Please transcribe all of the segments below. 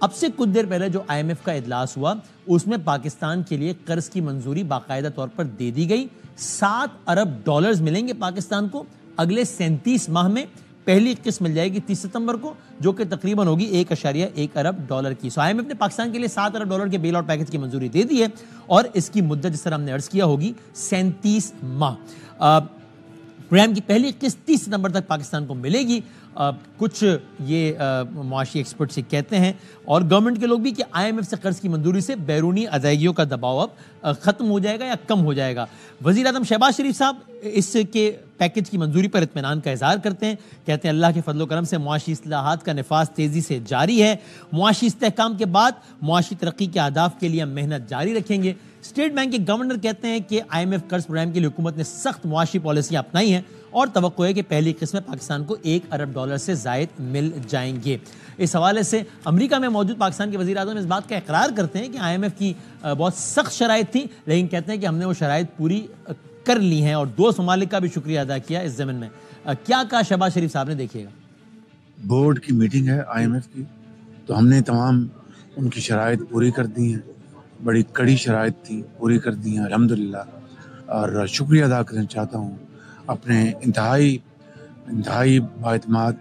اب سے کچھ دیر پہلے جو IMF کا اجلاس ہوا اس میں پاکستان کے لیے قرض کی منظوری باقاعدہ طور پر دے دی گئی. 7 ارب ڈالرز ملیں گے پاکستان کو اگلے 37 ماہ میں. پہلی قسط مل جائے گی 30 ستمبر کو جو کہ تقریباً ہوگی 1.1 ارب ڈالر کی. IMF نے پاکستان کے لیے 7 ارب ڈالر کے بیل آؤٹ پیکج کی منظوری دے دی ہے اور اس کی مدت جس طرح ہم نے عرض کیا ہوگی 37 ماہ. پروگرام کی پہلی قسط 30 ستمبر تک پاکستان کو ملے گی. کچھ یہ معاشی ایکسپرٹ سے کہتے ہیں اور گورنمنٹ کے لوگ بھی کہ IMF سے قرض کی منظوری سے بیرونی ادائیگیوں کا دباؤ اب ختم ہو جائے گا یا کم ہو جائے گا. وزیر اعظم شہباز شریف صاحب اس کے پیکج کی منظوری پر اطمینان کا اظہار کرتے ہیں. کہتے ہیں اللہ کے فضل و کرم سے معاشی اصلاحات کا نفاذ تیزی سے جاری ہے. معاشی استحکام کے بعد معاشی ترقی کے اہداف کے لیے ہم محنت جاری رکھیں گے. اسٹیٹ بینک کے گورنر کہتے ہیں کہ IMF قرض پروگرام کے لیے حکومت نے سخت معاشی پالیسیاں اپنائی ہیں اور توقع ہے کہ پہلی قسط میں پاکستان کو 1 ارب ڈالر سے زائد مل جائیں گے. اس حوالے سے امریکہ میں موجود پاکستان کے وزیر اعظم اس بات کا اقرار کرتے ہیں کہ IMF کی بہت سخت شرائط تھیں لیکن کہتے ہیں کہ ہم نے وہ شرائط پوری کر لی ہیں اور دوست ممالک کا بھی شکریہ ادا کیا اس ضمن میں. کیا کہا شہباز شریف صاحب نے؟ دیکھیے گا. بورڈ کی میٹنگ ہے IMF کی تو ہم نے تمام ان کی شرائط پوری کر دی ہیں. بڑی کڑی شرائط تھی پوری کر دی ہیں الحمدللہ. اور شکریہ ادا کرنا چاہتا ہوں اپنے انتہائی بااعتماد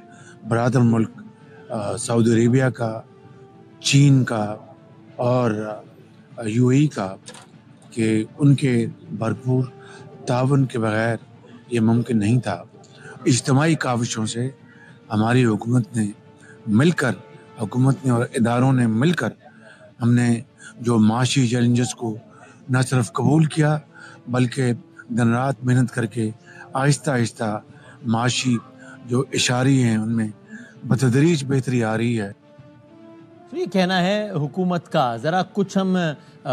برادر ملک سعودی عربیہ کا، چین کا اور UAE کا کہ ان کے بھرپور تعاون کے بغیر یہ ممکن نہیں تھا. اجتماعی کاوشوں سے ہماری حکومت نے اور اداروں نے مل کر ہم نے جو معاشی چیلنجز کو نہ صرف قبول کیا بلکہ دن رات محنت کر کے آہستہ آہستہ معاشی جو اشاری ہیں ان میں بتدریج بہتری آ رہی ہے. تو یہ کہنا ہے حکومت کا. ذرا کچھ ہم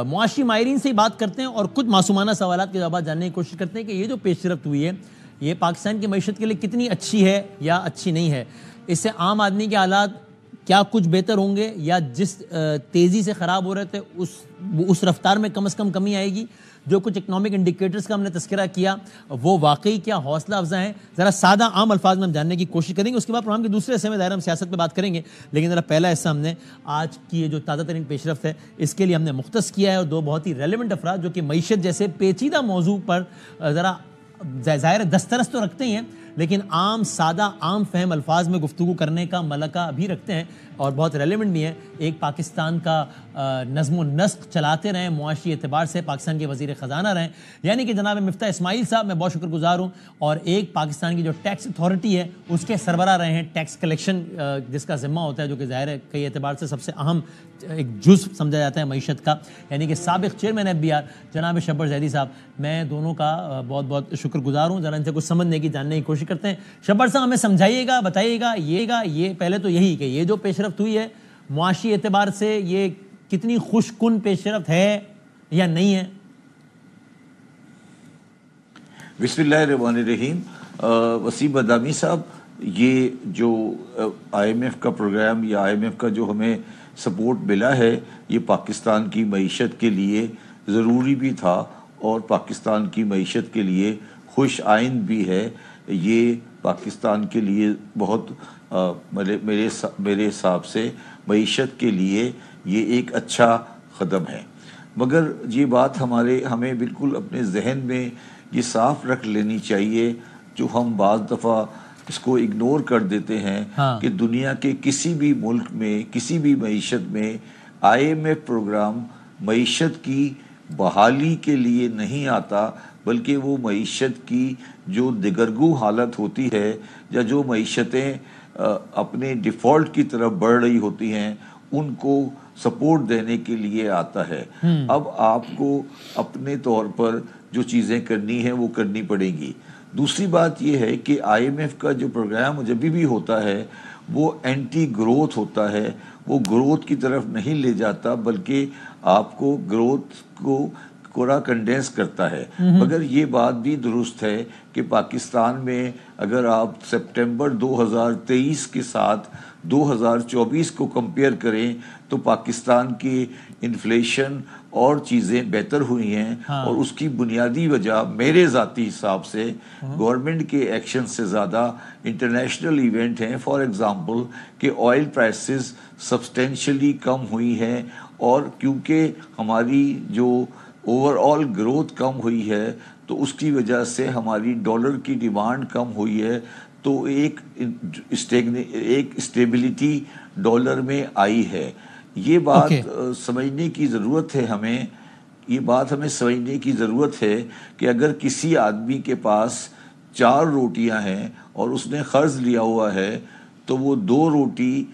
معاشی ماہرین سے ہی بات کرتے ہیں اور کچھ معصومانہ سوالات کے جوابات جاننے کی کوشش کرتے ہیں کہ یہ جو پیش رفت ہوئی ہے یہ پاکستان کی معیشت کے لیے کتنی اچھی ہے یا اچھی نہیں ہے. اس سے عام آدمی کے حالات کیا کچھ بہتر ہوں گے یا جس تیزی سے خراب ہو رہے تھے اس رفتار میں کم از کم کمی آئے گی؟ جو کچھ اکنامک انڈیکیٹرز کا ہم نے تذکرہ کیا وہ واقعی کیا حوصلہ افزا ہیں؟ ذرا سادہ عام الفاظ میں ہم جاننے کی کوشش کریں گے. اس کے بعد پروگرام کے دوسرے حصے میں ظاہر ہم سیاست پہ بات کریں گے لیکن ذرا پہلا حصہ ہم نے آج کی یہ جو تازہ ترین پیش رفت ہے اس کے لیے ہم نے مختص کیا ہے اور دو بہت ہی ریلیونٹ افراد جو کہ معیشت جیسے پیچیدہ موضوع پر ذرا ظاہر دسترس تو رکھتے ہی ہیں لیکن عام سادہ عام فہم الفاظ میں گفتگو کرنے کا ملکہ بھی رکھتے ہیں اور بہت ریلیونٹ بھی ہیں. ایک پاکستان کا نظم و نسق چلاتے رہیں معاشی اعتبار سے، پاکستان کے وزیر خزانہ رہیں یعنی کہ جناب مفتاح اسماعیل صاحب، میں بہت شکر گزار ہوں. اور ایک پاکستان کی جو ٹیکس اتھارٹی ہے اس کے سربراہ رہے ہیں، ٹیکس کلیکشن جس کا ذمہ ہوتا ہے جو کہ ظاہر ہے کئی اعتبار سے سب سے اہم ایک جزء سمجھا جاتا ہے معیشت کا، یعنی کہ سابق چیئرمین FBR جناب شبر زیدی صاحب. میں دونوں کا بہت بہت شکر گزار ہوں. ذرا ان سے کچھ سمجھنے کی جاننے کی کوشش کرتے ہیں. شبر صاحب ہمیں سمجھائیے گا، بتائیے گا یہ پہلے تو یہی کہ یہ جو پیش رفت ہوئی ہے معاشی اعتبار سے یہ کتنی خوش کن پیش رفت ہے یا نہیں ہے؟ بسم اللہ الرحمن الرحیم. وسیم بدامی صاحب، یہ جو IMF کا پروگرام یا IMF کا جو ہمیں سپورٹ ملا ہے یہ پاکستان کی معیشت کے لیے ضروری بھی تھا اور پاکستان کی معیشت کے لیے خوش آئند بھی ہے. یہ پاکستان کے لیے بہت میرے حساب سے معیشت کے لیے یہ ایک اچھا قدم ہے. مگر یہ بات ہمیں بالکل اپنے ذہن میں یہ صاف رکھ لینی چاہیے جو ہم بعض دفعہ اس کو اگنور کر دیتے ہیں کہ دنیا کے کسی بھی ملک میں کسی بھی معیشت میں IMF پروگرام معیشت کی بحالی کے لیے نہیں آتا بلکہ وہ معیشت کی جو دگرگوں حالت ہوتی ہے یا جو معیشتیں اپنے ڈیفالٹ کی طرف بڑھ رہی ہوتی ہیں ان کو سپورٹ دینے کے لیے آتا ہے. اب آپ کو اپنے طور پر جو چیزیں کرنی ہیں وہ کرنی پڑیں گی. دوسری بات یہ ہے کہ IMF کا جو پروگرام جب بھی ہوتا ہے وہ اینٹی گروتھ ہوتا ہے. وہ گروتھ کی طرف نہیں لے جاتا بلکہ آپ کو گروتھ کو کوڑا کنڈینس کرتا ہے. مگر یہ بات بھی درست ہے کہ پاکستان میں اگر آپ سپٹمبر 2023 کے ساتھ 2024 کو کمپیئر کریں تو پاکستان کی انفلیشن اور چیزیں بہتر ہوئی ہیں. اور اس کی بنیادی وجہ میرے ذاتی حساب سے گورنمنٹ کے ایکشن سے زیادہ انٹرنیشنل ایونٹ ہیں. فار ایگزامپل کہ آئل پرائسز سبسٹینشلی کم ہوئی ہیں، اور کیونکہ ہماری جو اوور آل گروتھ کم ہوئی ہے تو اس کی وجہ سے ہماری ڈالر کی ڈیمانڈ کم ہوئی ہے، تو ایک اسٹیبلٹی ڈالر میں آئی ہے. یہ بات سمجھنے کی ضرورت ہے ہمیں. یہ بات ہمیں سمجھنے کی ضرورت ہے کہ اگر کسی آدمی کے پاس 4 روٹیاں ہیں اور اس نے قرض لیا ہوا ہے تو وہ 2 روٹی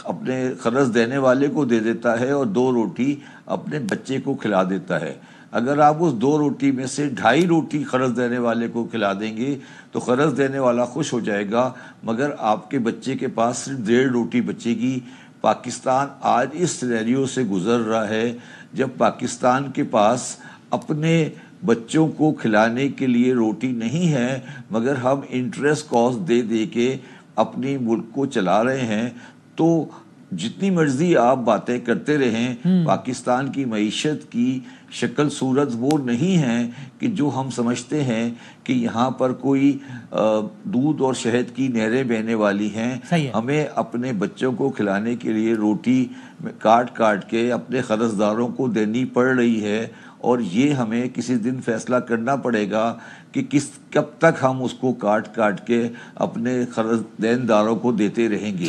اپنے قرض دینے والے کو دے دیتا ہے اور 2 روٹی اپنے بچے کو کھلا دیتا ہے. اگر آپ اس 2 روٹی میں سے 2.5 روٹی قرض دینے والے کو کھلا دیں گے تو قرض دینے والا خوش ہو جائے گا، مگر آپ کے بچے کے پاس صرف 1.5 روٹی بچے گی. پاکستان آج اس سینیریو سے گزر رہا ہے جب پاکستان کے پاس اپنے بچوں کو کھلانے کے لیے روٹی نہیں ہے، مگر ہم انٹرسٹ کاسٹ دے دے کے اپنی ملک کو چلا رہے ہیں. تو جتنی مرضی آپ باتیں کرتے رہیں، پاکستان کی معیشت کی شکل صورت وہ نہیں ہے کہ جو ہم سمجھتے ہیں کہ یہاں پر کوئی دودھ اور شہد کی نہریں بہنے والی ہیں. ہمیں اپنے بچوں کو کھلانے کے لیے روٹی کاٹ کاٹ کے اپنے قرض داروں کو دینی پڑ رہی ہے، اور یہ ہمیں کسی دن فیصلہ کرنا پڑے گا کہ کب تک ہم اس کو کاٹ کاٹ کے اپنے قرض دینداروں کو دیتے رہیں گے.